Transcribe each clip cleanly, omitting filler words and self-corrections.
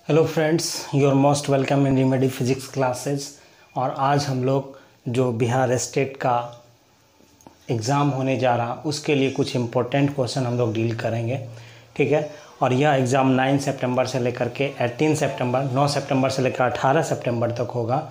Hello friends, you are most welcome in remedy physics classes. और आज हम लोग जो बिहार स्टेट का एग्ज़ाम होने जा रहा उसके लिए कुछ इम्पोर्टेंट क्वेश्चन हम लोग डील करेंगे, ठीक है। और यह एग्ज़ाम 9 सितंबर से लेकर के 18 सितंबर 9 सितंबर से लेकर 18 सितंबर तक होगा।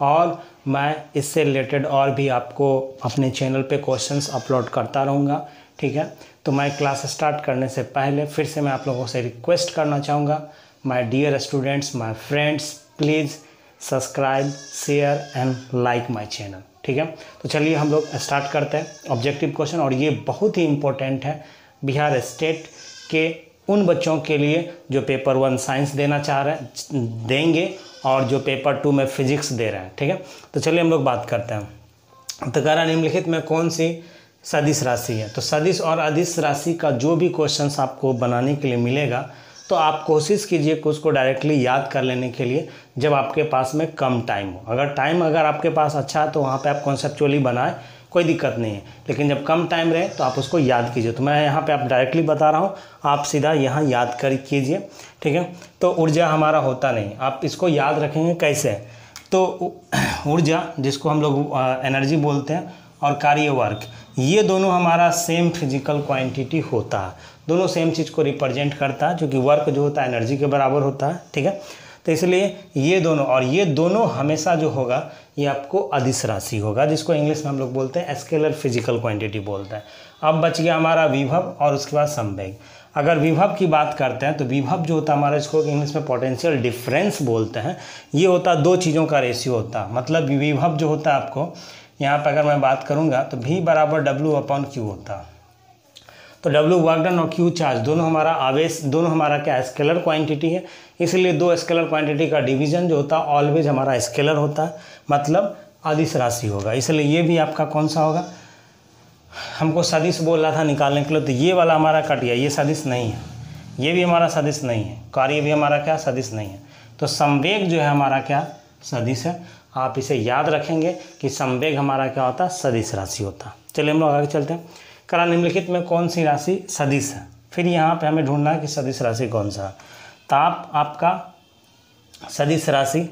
और मैं इससे रिलेटेड और भी आपको अपने चैनल पे क्वेश्चंस अपलोड करता रहूँगा, ठीक है। तो मैं क्लास स्टार्ट करने से पहले फिर से मैं आप लोगों से रिक्वेस्ट करना चाहूँगा, my dear students, my friends, please subscribe, share and like my channel, ठीक है। तो चलिए हम लोग स्टार्ट करते हैं ऑब्जेक्टिव क्वेश्चन। और ये बहुत ही इम्पोर्टेंट है बिहार स्टेट के उन बच्चों के लिए जो पेपर 1 साइंस देना चाह रहे देंगे और जो पेपर 2 में फिजिक्स दे रहे हैं, ठीक है। तो चलिए हम लोग बात करते हैं। तो कह रहा निम्नलिखित में कौन सी सदिश राशि है। तो सदिश और अदिश राशि का जो भी क्वेश्चंस आपको बनाने के लिए मिलेगा तो आप कोशिश कीजिए कि उसको डायरेक्टली याद कर लेने के लिए जब आपके पास में कम टाइम हो। अगर आपके पास अच्छा है तो वहाँ पे आप कॉन्सेप्चुअली बनाए, कोई दिक्कत नहीं है। लेकिन जब कम टाइम रहे तो आप उसको याद कीजिए। तो मैं यहाँ पे आप डायरेक्टली बता रहा हूँ, आप सीधा यहाँ याद कर कीजिए, ठीक है। तो ऊर्जा हमारा होता नहीं, आप इसको याद रखेंगे कैसे। तो ऊर्जा जिसको हम लोग एनर्जी बोलते हैं और कार्य वर्क, ये दोनों हमारा सेम फिजिकल क्वांटिटी होता है, दोनों सेम चीज़ को रिप्रेजेंट करता है, जो कि वर्क जो होता है एनर्जी के बराबर होता है, ठीक है। तो इसलिए ये दोनों हमेशा जो होगा ये आपको अदिश राशि होगा, जिसको इंग्लिश में हम लोग बोलते हैं स्केलर फिजिकल क्वांटिटी बोलते हैं। अब बच गया हमारा विभव और उसके बाद संवेग। अगर विभव की बात करते हैं तो विभव जो होता है हमारा, इसको इंग्लिश में पोटेंशियल डिफरेंस बोलते हैं। ये होता है दो चीज़ों का रेशियो होता है। मतलब विभव जो होता है आपको यहाँ पर अगर मैं बात करूँगा तो V बराबर W/Q होता है। तो W वर्क डन और Q चार्ज, दोनों हमारा आवेश, दोनों हमारा क्या स्केलर क्वांटिटी है। इसलिए दो स्केलर क्वांटिटी का डिवीजन जो होता है ऑलवेज हमारा स्केलर होता है, मतलब अदिश राशि होगा। इसलिए ये भी आपका कौन सा होगा, हमको सदिश बोल रहा था निकालने के लिए, तो ये वाला हमारा कट गया, ये सदिश नहीं है, ये भी हमारा सदिश नहीं है, कार्य भी हमारा क्या सदिश नहीं है। तो संवेग जो है हमारा क्या सदिश है। आप इसे याद रखेंगे कि संवेग हमारा क्या होता है, सदिश राशि होता है। चलिए हम लोग आगे चलते हैं। करा निम्नलिखित में कौन सी राशि सदिश है। फिर यहाँ पे हमें ढूंढना है कि सदिश राशि कौन सा है। ताप आपका सदिश राशि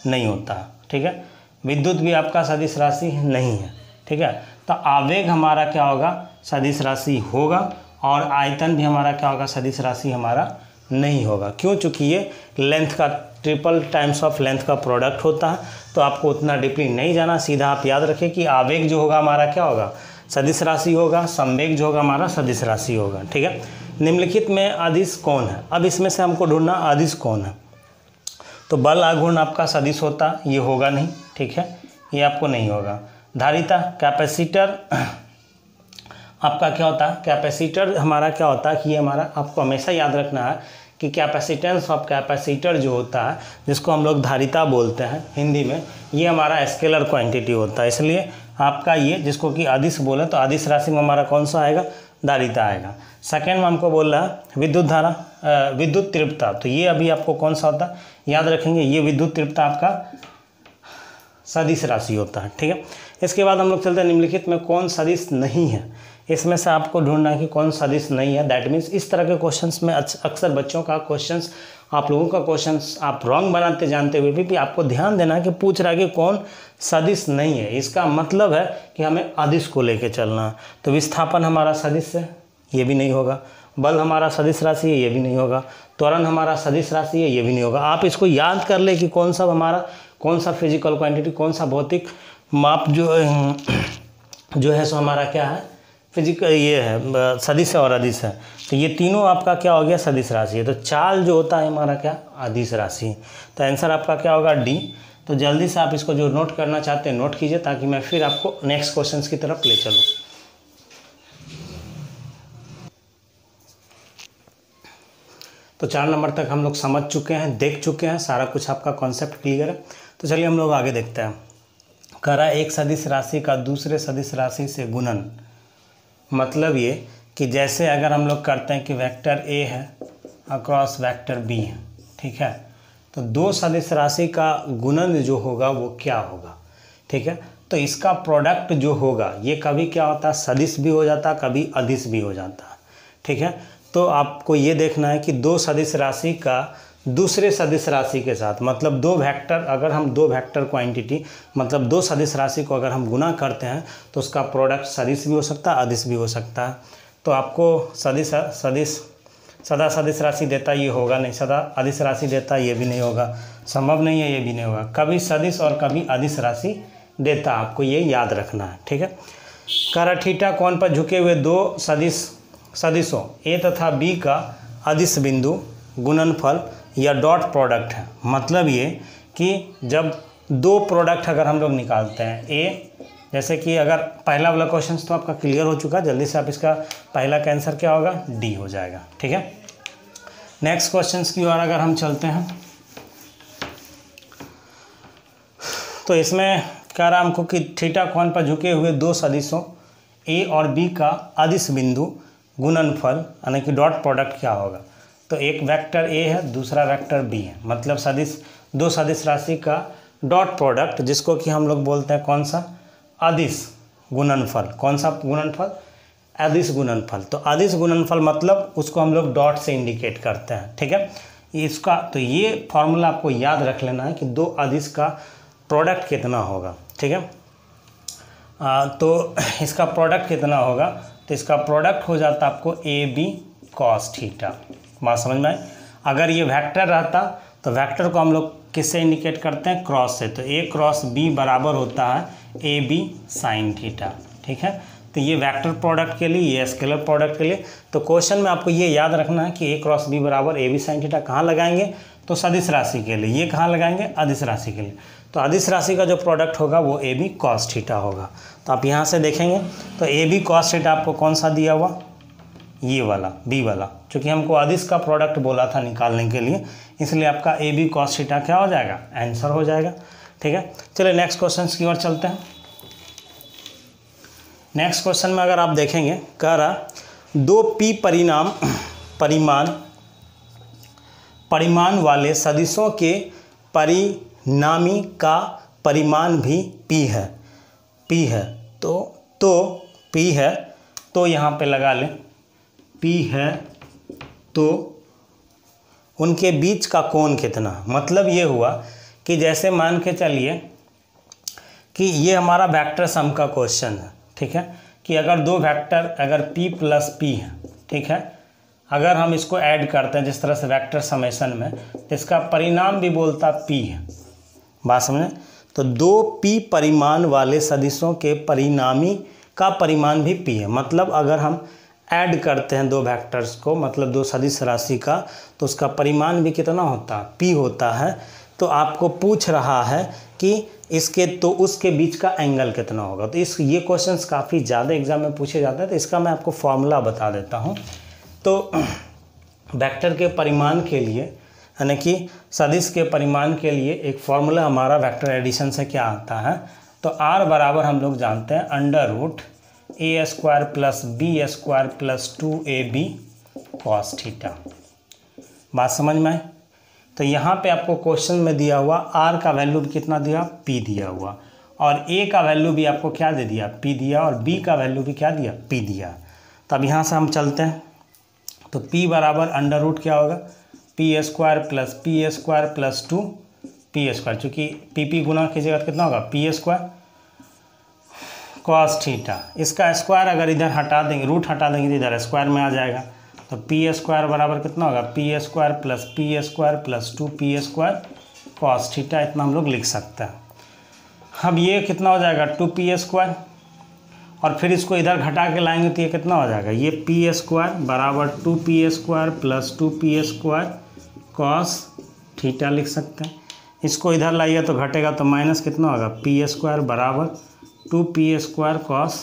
नहीं होता है, ठीक है। विद्युत भी आपका सदिश राशि नहीं है, ठीक है। तो आवेग हमारा क्या होगा, सदिश राशि होगा। और आयतन भी हमारा क्या होगा, सदिश राशि हमारा नहीं होगा। क्यों? चूँकि ये लेंथ का ट्रिपल टाइम्स ऑफ लेंथ का प्रोडक्ट होता है। तो आपको उतना डीपली नहीं जाना, सीधा आप याद रखें कि आवेग जो होगा हमारा क्या होगा, सदिश राशि होगा। संवेग जो होगा हमारा सदिश राशि होगा, ठीक है। निम्नलिखित में अदिश कौन है। अब इसमें से हमको ढूंढना अदिश कौन है। तो बल आघूर्ण आपका सदिश होता, ये होगा नहीं, ठीक है, ये आपको नहीं होगा। धारिता कैपेसिटर आपका क्या होता है, कैपेसिटर हमारा क्या होता है कि ये हमारा आपको हमेशा याद रखना है कि कैपेसिटेंस ऑफ कैपेसिटर जो होता है, जिसको हम लोग धारिता बोलते हैं हिंदी में, ये हमारा स्केलर क्वांटिटी होता है। इसलिए आपका ये जिसको कि अदिश बोले तो अदिश राशि में हमारा कौन सा आएगा, धारिता आएगा। सेकेंड में हमको बोल रहा है विद्युत धारा, विद्युत तीव्रता। तो ये अभी आपको कौन सा होता है, याद रखेंगे, ये विद्युत तीव्रता आपका सदिश राशि होता है, ठीक है। इसके बाद हम लोग चलते हैं निम्नलिखित में कौन सदिश नहीं है। इसमें से आपको ढूंढना है कि कौन सदिश नहीं है। दैट मीन्स इस तरह के क्वेश्चंस में अक्सर बच्चों का क्वेश्चंस, आप लोगों का क्वेश्चंस आप रॉन्ग बनाते जानते हुए भी आपको ध्यान देना है कि पूछ रहा है कि कौन सदिश नहीं है। इसका मतलब है कि हमें अदिश को लेके चलना है। तो विस्थापन हमारा सदिश है, ये भी नहीं होगा। बल हमारा सदिश राशि है, ये भी नहीं होगा। त्वरण हमारा सदिश राशि है, ये भी नहीं होगा। आप इसको याद कर ले कि कौन सा हमारा, कौन सा फिजिकल क्वांटिटी, कौन सा भौतिक माप जो है सो हमारा क्या है, फिजिकल, ये है सदिश है और अदिश है। तो ये तीनों आपका क्या हो गया, सदिश राशि है। तो चाल जो होता है हमारा क्या, अदिश राशि। तो आंसर आपका क्या होगा, डी। तो जल्दी से आप इसको जो नोट करना चाहते हैं नोट कीजिए, ताकि मैं फिर आपको नेक्स्ट क्वेश्चन की तरफ ले चलूँ। तो 4 नंबर तक हम लोग समझ चुके हैं, देख चुके हैं, सारा कुछ आपका कॉन्सेप्ट क्लियर है। तो चलिए हम लोग आगे देखते हैं। करा एक सदिश राशि का दूसरे सदिश राशि से गुणन। मतलब ये कि जैसे अगर हम लोग करते हैं कि वेक्टर ए है अक्रॉस वेक्टर बी है, ठीक है। तो दो सदिश राशि का गुणन जो होगा वो क्या होगा, ठीक है। तो इसका प्रोडक्ट जो होगा ये कभी क्या होता है, सदिश भी हो जाता, कभी अदिश भी हो जाता, ठीक है। तो आपको ये देखना है कि दो सदिश राशि का दूसरे सदिश राशि के साथ, मतलब दो वेक्टर, अगर हम दो वेक्टर क्वांटिटी मतलब दो सदिश राशि को अगर हम गुना करते हैं तो उसका प्रोडक्ट सदिश भी हो सकता है, अदिश भी हो सकता है। तो आपको सदा सदिश राशि देता ये होगा नहीं, सदा अदिश राशि देता ये भी नहीं होगा, संभव नहीं है, ये भी नहीं होगा। कभी सदिश और कभी अदिश राशि देता, आपको ये याद रखना है, ठीक है। कह रहा थीटा कोण पर झुके हुए दो सदिशों ए तथा बी का अदिश बिंदु गुणनफल या डॉट प्रोडक्ट है। मतलब ये कि जब दो प्रोडक्ट अगर हम लोग निकालते हैं, ए जैसे कि अगर पहला वाला क्वेश्चन तो आपका क्लियर हो चुका, जल्दी से आप इसका पहला का आंसर क्या होगा, डी हो जाएगा, ठीक है। नेक्स्ट क्वेश्चन की ओर अगर हम चलते हैं तो इसमें कह रहा हमको कि थीटा कोण पर झुके हुए दो सदिशों ए और बी का अदिश बिंदु गुणनफल यानी कि डॉट प्रोडक्ट क्या होगा। तो एक वेक्टर ए है, दूसरा वेक्टर बी है, मतलब दो सदिश राशि का डॉट प्रोडक्ट, जिसको कि हम लोग बोलते हैं कौन सा, अदिश गुणनफल। कौन सा गुणनफल, अदिश गुणनफल। तो अदिश गुणनफल मतलब उसको हम लोग डॉट से इंडिकेट करते हैं, ठीक है। इसका तो ये फॉर्मूला आपको याद रख लेना है कि दो अदिश का प्रोडक्ट कितना होगा, ठीक है। तो इसका प्रोडक्ट कितना होगा, तो इसका प्रोडक्ट हो जाता आपको ए बी कॉस थीटा। बात समझ में आई। अगर ये वेक्टर रहता तो वेक्टर को हम लोग किससे इंडिकेट करते हैं, क्रॉस से। तो ए क्रॉस बी बराबर होता है ए बी साइन थीटा, ठीक है। तो ये वेक्टर प्रोडक्ट के लिए, ये स्केलर प्रोडक्ट के लिए। तो क्वेश्चन में आपको ये याद रखना है कि ए क्रॉस बी बराबर ए बी साइन थीटा कहाँ लगाएंगे, तो सदिश राशि के लिए। ये कहाँ लगाएंगे, अदिश राशि के लिए। तो अदिश राशि का जो प्रोडक्ट होगा वो ए बी कॉस थीटा होगा। तो आप यहाँ से देखेंगे तो ए बी कॉस थीटा आपको कौन सा दिया हुआ, ये वाला बी वाला, क्योंकि हमको अदिश का प्रोडक्ट बोला था निकालने के लिए, इसलिए आपका ए बी कॉस थीटा क्या हो जाएगा, आंसर हो जाएगा, ठीक है। चलिए नेक्स्ट क्वेश्चन की ओर चलते हैं। नेक्स्ट क्वेश्चन में अगर आप देखेंगे, कह रहा दो पी परिमाण वाले सदिशों के परिणामी का परिमाण भी पी है। तो पी है तो यहाँ पे लगा लें, पी है तो उनके बीच का कोण कितना। मतलब ये हुआ कि जैसे मान के चलिए कि ये हमारा वेक्टर सम का क्वेश्चन है, ठीक है, कि अगर दो वेक्टर अगर p प्लस पी है, ठीक है, अगर हम इसको ऐड करते हैं जिस तरह से वेक्टर समेशन में, तो इसका परिणाम भी बोलता p है। बात समझे। तो दो p परिमाण वाले सदिशों के परिणामी का परिमाण भी p है। मतलब अगर हम ऐड करते हैं दो वेक्टर्स को, मतलब दो सदिश राशि का, तो उसका परिमाण भी कितना होता है, p होता है। तो आपको पूछ रहा है कि इसके तो उसके बीच का एंगल कितना होगा। तो ये क्वेश्चंस काफ़ी ज़्यादा एग्जाम में पूछे जाते हैं, तो इसका मैं आपको फॉर्मूला बता देता हूँ। तो वेक्टर के परिमाण के लिए, यानी कि सदिश के परिमाण के लिए एक फॉर्मूला हमारा वेक्टर एडिशन से क्या आता है, तो r बराबर हम लोग जानते हैं under root a square plus b square plus 2ab cos theta. बात समझ में आए। तो यहाँ पे आपको क्वेश्चन में दिया हुआ r का वैल्यू भी कितना दिया, p दिया हुआ, और a का वैल्यू भी आपको क्या दे दिया, p दिया, और b का वैल्यू भी क्या दिया, p दिया। तब यहाँ से हम चलते हैं तो p बराबर अंडर रूट क्या होगा, p square plus 2p square, चूँकि p गुना कीजिएगा तो कितना होगा, p स्क्वायर कॉस थीटा। इसका स्क्वायर अगर इधर हटा देंगे, रूट हटा देंगे तो इधर स्क्वायर में आ जाएगा। तो पी स्क्वायर बराबर कितना होगा, P square plus 2p square cos theta. इतना हम लोग लिख सकते हैं। अब ये कितना हो जाएगा, 2p स्क्वायर, और फिर इसको इधर घटा के लाएंगे तो ये कितना हो जाएगा, ये p स्क्वायर बराबर 2p square plus 2p square cos theta लिख सकते हैं। इसको इधर लाइए तो घटेगा तो माइनस कितना होगा, p स्क्वायर बराबर 2p स्क्वायर कॉस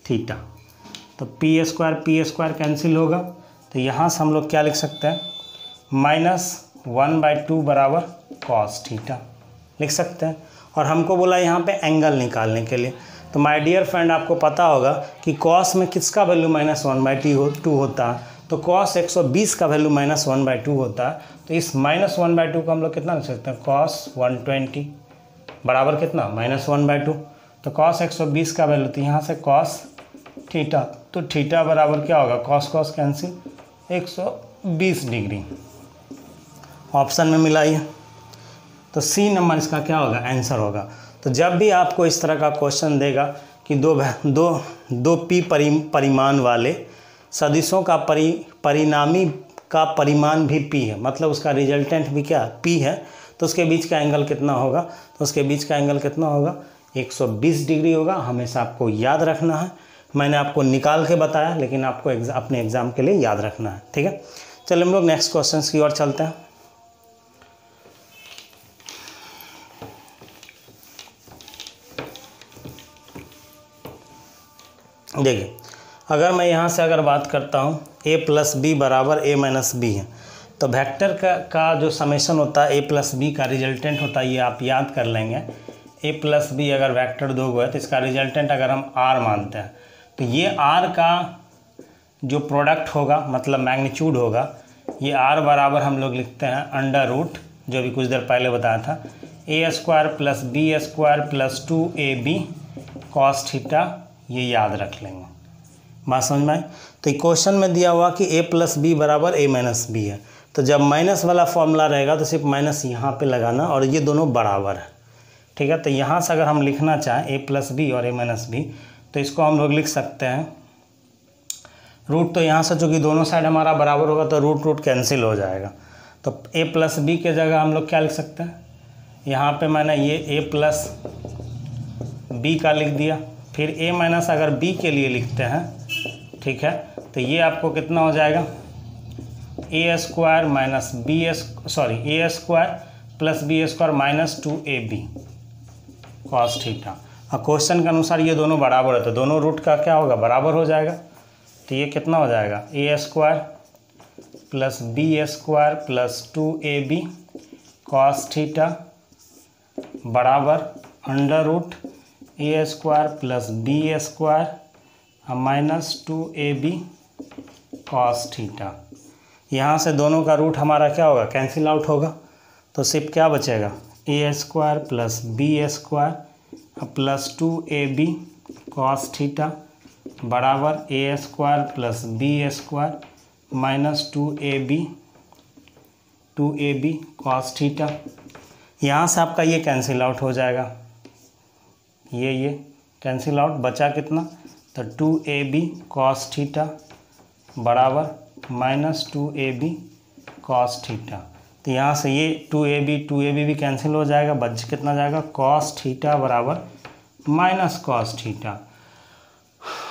थीटा। तो p स्क्वायर कैंसिल होगा, तो यहाँ से हम लोग क्या लिख सकते हैं, -1/2 बराबर कॉस थीटा लिख सकते हैं। और हमको बोला यहाँ पे एंगल निकालने के लिए। तो माय डियर फ्रेंड, आपको पता होगा कि कॉस में किसका वैल्यू -1/2 होता है, तो कॉस 120 का वैल्यू -1/2 होता है। तो इस -1/2 को हम लोग कितना लिख सकते हैं, कॉस 120 बराबर कितना, -1/2। तो कॉस 120 का वैल्यू, तो यहाँ से कॉस थीटा, तो थीटा बराबर क्या होगा, कॉस कैंसिल 120 डिग्री। ऑप्शन में मिलाइए, तो सी नंबर इसका क्या होगा, आंसर होगा। तो जब भी आपको इस तरह का क्वेश्चन देगा कि दो पी परिमाण वाले सदिशों का परिणामी का परिमाण भी पी है, मतलब उसका रिजल्टेंट भी क्या पी है, तो उसके बीच का एंगल कितना होगा, तो उसके बीच का एंगल कितना होगा, 120 डिग्री होगा। हमेशा आपको याद रखना है, मैंने आपको निकाल के बताया लेकिन आपको अपने एग्ज़ाम के लिए याद रखना है, ठीक है। चलिए हम लोग नेक्स्ट क्वेश्चन की ओर चलते हैं। देखिए, अगर मैं यहाँ से अगर बात करता हूँ a + b बराबर a - b है, तो वेक्टर का जो समेशन होता है a + b का रिजल्टेंट होता है, ये आप याद कर लेंगे। a + b अगर वेक्टर दो गो है तो इसका रिजल्टेंट अगर हम r मानते हैं तो ये r का जो प्रोडक्ट होगा, मतलब मैग्नीट्यूड होगा, ये r बराबर हम लोग लिखते हैं अंडर रूट, जो भी कुछ देर पहले बताया था, a² + b² + 2ab cos theta, ये याद रख लेंगे। बात समझ में आई। तो इक्वेशन में दिया हुआ कि a + b बराबर a - b है, तो जब माइनस वाला फॉर्मूला रहेगा तो सिर्फ माइनस यहाँ पे लगाना और ये दोनों बराबर है, ठीक है। तो यहाँ से अगर हम लिखना चाहें a + b और a - b, तो इसको हम लोग लिख सकते हैं रूट, तो यहाँ से चूँकि दोनों साइड हमारा बराबर होगा तो रूट कैंसिल हो जाएगा, तो a + b के जगह हम लोग क्या लिख सकते हैं, यहाँ पे मैंने ये a + b का लिख दिया, फिर a - अगर b के लिए लिखते हैं, ठीक है, तो ये आपको कितना हो जाएगा, a² - b² - 2ab cos theta. और क्वेश्चन के अनुसार ये दोनों बराबर है, तो दोनों रूट का क्या होगा, बराबर हो जाएगा। तो ये कितना हो जाएगा, a² + b² + 2ab cos theta बराबर under root a² + b² - 2ab cos theta. यहाँ से दोनों का रूट हमारा क्या होगा, कैंसिल आउट होगा, तो सिर्फ क्या बचेगा, a² + b² + 2ab cos theta बराबर a² + b² - 2ab cos theta. यहाँ से आपका ये कैंसिल आउट हो जाएगा, ये कैंसिल आउट, बचा कितना, तो 2ab cos थीटा बराबर -2ab cos थीटा। तो यहाँ से ये 2ab भी कैंसिल हो जाएगा, बच कितना जाएगा, cos थीटा बराबर -cos थीटा।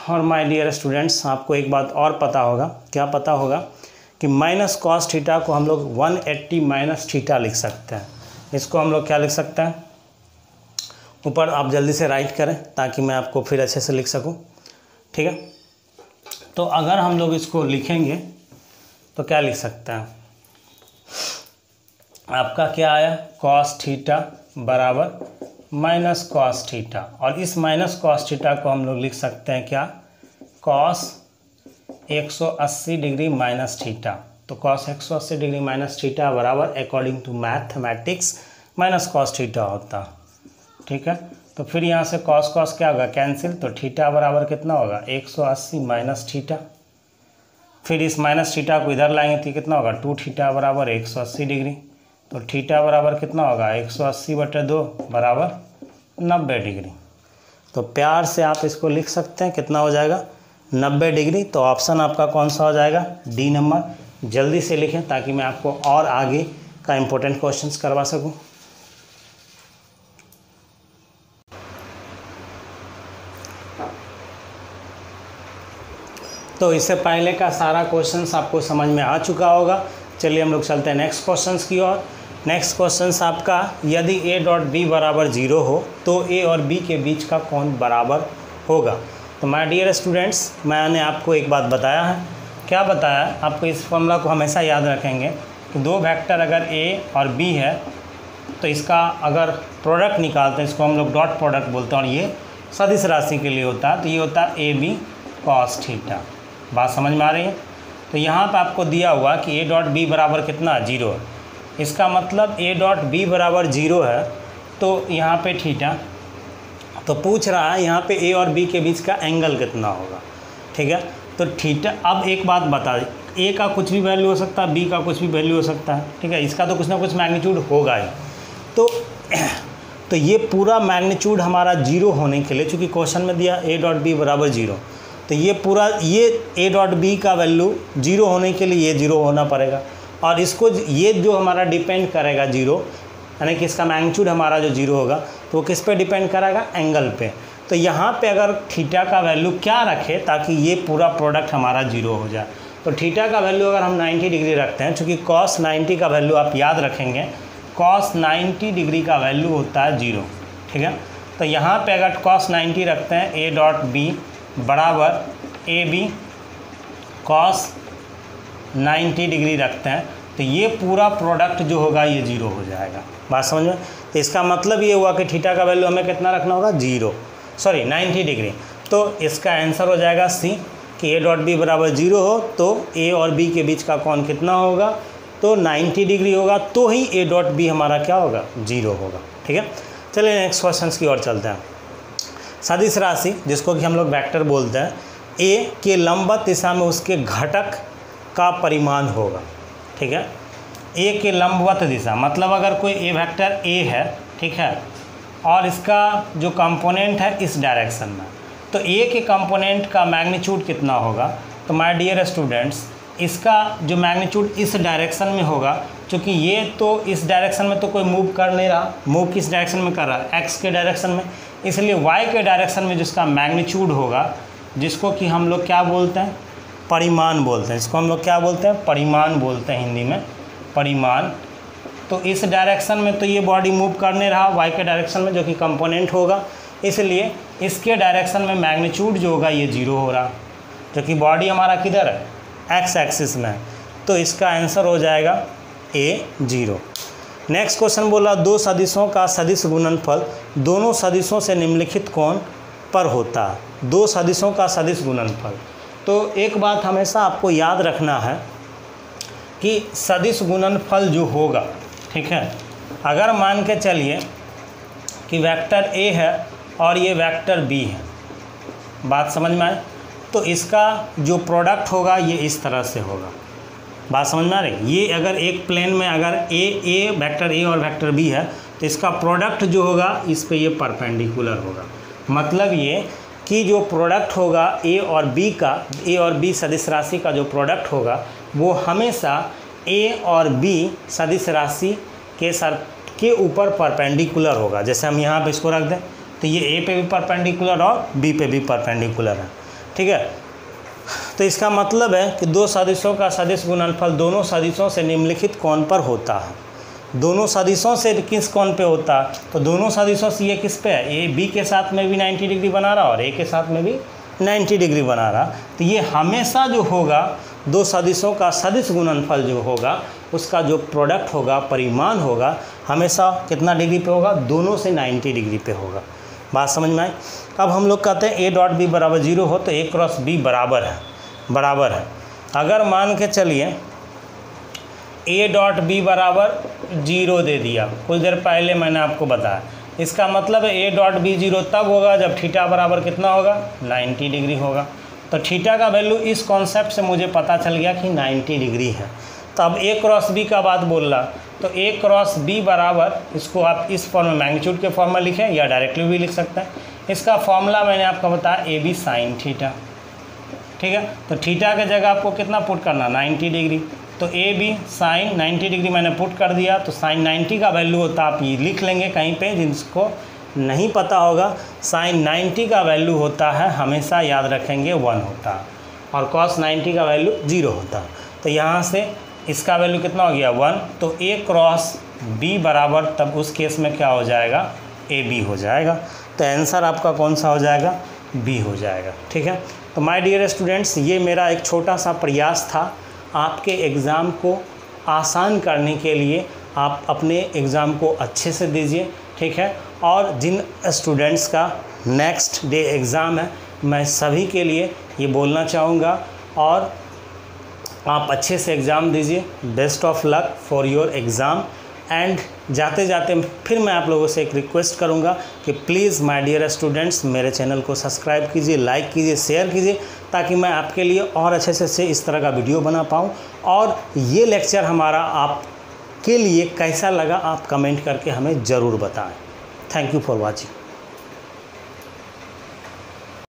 और माय डियर स्टूडेंट्स, आपको एक बात और पता होगा, क्या पता होगा, कि -cos थीटा को हम लोग 180 - थीटा लिख सकते हैं। इसको हम लोग क्या लिख सकते हैं, ऊपर आप जल्दी से राइट करें ताकि मैं आपको फिर अच्छे से लिख सकूं, ठीक है। तो अगर हम लोग इसको लिखेंगे तो क्या लिख सकते हैं, आपका क्या आया, cos थीटा बराबर -cos थीटा, और इस -cos थीटा को हम लोग लिख सकते हैं क्या, cos 180 डिग्री - थीटा। तो cos 180 डिग्री - थीटा बराबर according to mathematics -cos theta होता, ठीक है। तो फिर यहाँ से cos क्या होगा, कैंसिल, तो थीटा बराबर कितना होगा, 180 - थीटा। फिर इस माइनस थीटा को इधर लाएंगे तो कितना होगा, 2 थीटा बराबर 180 डिग्री, तो थीटा बराबर कितना होगा, 180/2 बराबर 90 डिग्री। तो प्यार से आप इसको लिख सकते हैं, कितना हो जाएगा, 90 डिग्री। तो ऑप्शन आपका कौन सा हो जाएगा, डी नंबर। जल्दी से लिखें ताकि मैं आपको और आगे का इम्पोर्टेंट क्वेश्चंस करवा सकूं। तो इससे पहले का सारा क्वेश्चंस आपको समझ में आ चुका होगा। चलिए हम लोग चलते हैं नेक्स्ट क्वेश्चंस की ओर। नेक्स्ट क्वेश्चंस आपका, यदि a.b बराबर 0 हो तो a और b के बीच का कोण बराबर होगा। तो माय डियर स्टूडेंट्स, मैंने आपको एक बात बताया है। क्या बताया, आपको इस फॉर्मूला को हमेशा याद रखेंगे कि दो वेक्टर अगर a और b है तो इसका अगर प्रोडक्ट निकालते हैं, इसको हम लोग डॉट प्रोडक्ट बोलते हैं, और ये सदिश राशि के लिए होता है, तो ये होता है ab cos थीटा। बात समझ में आ रही है। तो यहाँ पर आपको दिया हुआ कि a.b बराबर कितना, 0 है। इसका मतलब a.b बराबर 0 है, तो यहाँ पे थीटा, तो पूछ रहा है यहाँ पे a और b के बीच का एंगल कितना होगा, ठीक है। तो थीटा, अब एक बात ए का कुछ भी वैल्यू हो सकता है, बी का कुछ भी वैल्यू हो सकता है, ठीक है। इसका तो कुछ ना कुछ मैग्नीट्यूड होगा ही। तो ये पूरा मैग्नीट्यूड हमारा जीरो होने के लिए, चूँकि क्वेश्चन में दिया ए डॉट बी बराबर जीरो, तो ये पूरा ये ए डॉट बी का वैल्यू जीरो होने के लिए ये जीरो होना पड़ेगा। और इसको ये जो हमारा डिपेंड करेगा जीरो, यानी कि इसका मैग्नीट्यूड हमारा जो जीरो होगा तो वो किस पे डिपेंड करेगा, एंगल पे। तो यहाँ पे अगर थीटा का वैल्यू क्या रखे ताकि ये पूरा प्रोडक्ट हमारा जीरो हो जाए, तो थीटा का वैल्यू अगर हम 90 डिग्री रखते हैं, चूँकि cos 90 का वैल्यू आप याद रखेंगे, cos 90 डिग्री का वैल्यू होता है जीरो, ठीक है। तो यहाँ पे अगर cos 90 रखते हैं ए डॉट बी बराबर ए बी cos 90 डिग्री रखते हैं, तो ये पूरा प्रोडक्ट जो होगा ये जीरो हो जाएगा। बात समझ में? तो इसका मतलब ये हुआ कि थीटा का वैल्यू हमें कितना रखना होगा, 90 डिग्री। तो इसका आंसर हो जाएगा सी, कि ए डॉट बी बराबर जीरो हो तो ए और बी के बीच का कोण कितना होगा, तो 90 डिग्री होगा, तो ही ए डॉट बी हमारा क्या होगा, जीरो होगा, ठीक है। चलिए नेक्स्ट क्वेश्चन की ओर चलते हैं। सदिश राशि जिसको कि हम लोग वेक्टर बोलते हैं, ए के लंबवत दिशा में उसके घटक का परिमाण होगा, ठीक है। ए के लंबवत दिशा मतलब अगर कोई ए वेक्टर ए है, ठीक है, और इसका जो कंपोनेंट है इस डायरेक्शन में, तो ए के कंपोनेंट का मैग्नीट्यूड कितना होगा, तो माय डियर स्टूडेंट्स इसका जो मैग्नीट्यूड इस डायरेक्शन में होगा, क्योंकि ये तो इस डायरेक्शन में तो कोई मूव कर नहीं रहा, मूव किस डायरेक्शन में कर रहा है, एक्स के डायरेक्शन में, इसलिए वाई के डायरेक्शन में जिसका मैग्नीट्यूड होगा, जिसको कि हम लोग क्या बोलते हैं, परिमाण बोलते हैं, इसको हम लोग क्या बोलते हैं, परिमाण बोलते हैं हिंदी में, परिमाण। तो इस डायरेक्शन में तो ये बॉडी मूव कर नहीं रहा, वाई के डायरेक्शन में जो कि कंपोनेंट होगा, इसलिए इसके डायरेक्शन में मैग्नीट्यूड जो होगा ये जीरो हो रहा, जो कि बॉडी हमारा किधर है, एक्स एक्सिस में है। तो इसका आंसर हो जाएगा ए जीरो। नेक्स्ट क्वेश्चन बोला, दो सदिशों का सदिश गुणनफल दोनों सदिशों से निम्नलिखित कोण पर होता है। दो सदिशों का सदिश गुणनफल, तो एक बात हमेशा आपको याद रखना है कि सदिश गुणनफल जो होगा, ठीक है, अगर मान के चलिए कि वेक्टर ए है और ये वेक्टर बी है, बात समझ में आए, तो इसका जो प्रोडक्ट होगा ये इस तरह से होगा। बात समझ में आ रही, ये अगर एक प्लेन में अगर ए वेक्टर ए और वेक्टर बी है, तो इसका प्रोडक्ट जो होगा इस पे ये परपेंडिकुलर होगा। मतलब ये कि जो प्रोडक्ट होगा ए और बी का, ए और बी सदिश राशि का जो प्रोडक्ट होगा वो हमेशा ए और बी सदिश राशि के ऊपर परपेंडिकुलर होगा। जैसे हम यहाँ पे इसको रख दें तो ये ए पे भी परपेंडिकुलर और बी पे भी परपेंडिकुलर है, ठीक है। तो इसका मतलब है कि दो सदिशों का सदिश गुणनफल दोनों सदिशों से निम्नलिखित कोण पर होता है। दोनों सदिशों से किस कोण पे होता है, तो दोनों सदिशों से ये किस पे है, ए बी के साथ में भी 90 डिग्री बना रहा और ए के साथ में भी 90 डिग्री बना रहा। तो ये हमेशा जो होगा दो सदिशों का सदिश गुणनफल जो होगा उसका जो प्रोडक्ट होगा, परिमाण होगा, हमेशा कितना डिग्री पे होगा, दोनों से 90 डिग्री पे होगा। बात समझ में आई। अब हम लोग कहते हैं ए डॉट बी बराबर जीरो हो तो ए क्रॉस बी बराबर है। अगर मान के चलिए ए डॉट बी बराबर जीरो दे दिया, कुछ देर पहले मैंने आपको बताया, इसका मतलब है ए डॉट बी जीरो तब होगा जब थीटा बराबर कितना होगा, 90 डिग्री होगा। तो थीटा का वैल्यू इस कॉन्सेप्ट से मुझे पता चल गया कि 90 डिग्री है। तो अब ए क्रॉस बी का बात बोल रहा, तो ए क्रॉस बी बराबर, इसको आप इस फॉर्म में मैग्नीट्यूड के फॉर्म में लिखें या डायरेक्टली भी लिख सकते हैं। इसका फॉर्मूला मैंने आपको बताया ए बी साइन थीटा, ठीक है। तो थीटा के जगह आपको कितना पुट करना, 90 डिग्री। तो ए बी साइन 90 डिग्री मैंने पुट कर दिया, तो साइन 90 का वैल्यू होता, आप ये लिख लेंगे कहीं पे, जिसको नहीं पता होगा साइन 90 का वैल्यू होता है, हमेशा याद रखेंगे 1 होता है, और कॉस 90 का वैल्यू 0 होता है। तो यहाँ से इसका वैल्यू कितना हो गया, 1। तो ए क्रॉस बी बराबर तब उस केस में क्या हो जाएगा, ए बी हो जाएगा। तो आंसर आपका कौन सा हो जाएगा, बी हो जाएगा, ठीक है। तो माय डियर स्टूडेंट्स, ये मेरा एक छोटा सा प्रयास था आपके एग्ज़ाम को आसान करने के लिए। आप अपने एग्ज़ाम को अच्छे से दीजिए, ठीक है। और जिन स्टूडेंट्स का नेक्स्ट डे एग्ज़ाम है, मैं सभी के लिए ये बोलना चाहूँगा, और आप अच्छे से एग्ज़ाम दीजिए। Best of luck for your exam. And जाते जाते फिर मैं आप लोगों से एक रिक्वेस्ट करूंगा कि प्लीज़ माय डियर स्टूडेंट्स मेरे चैनल को सब्सक्राइब कीजिए, लाइक कीजिए, शेयर कीजिए, ताकि मैं आपके लिए और अच्छे से इस तरह का वीडियो बना पाऊँ। और ये लेक्चर हमारा आपके लिए कैसा लगा आप कमेंट करके हमें ज़रूर बताएं। Thank you for watching.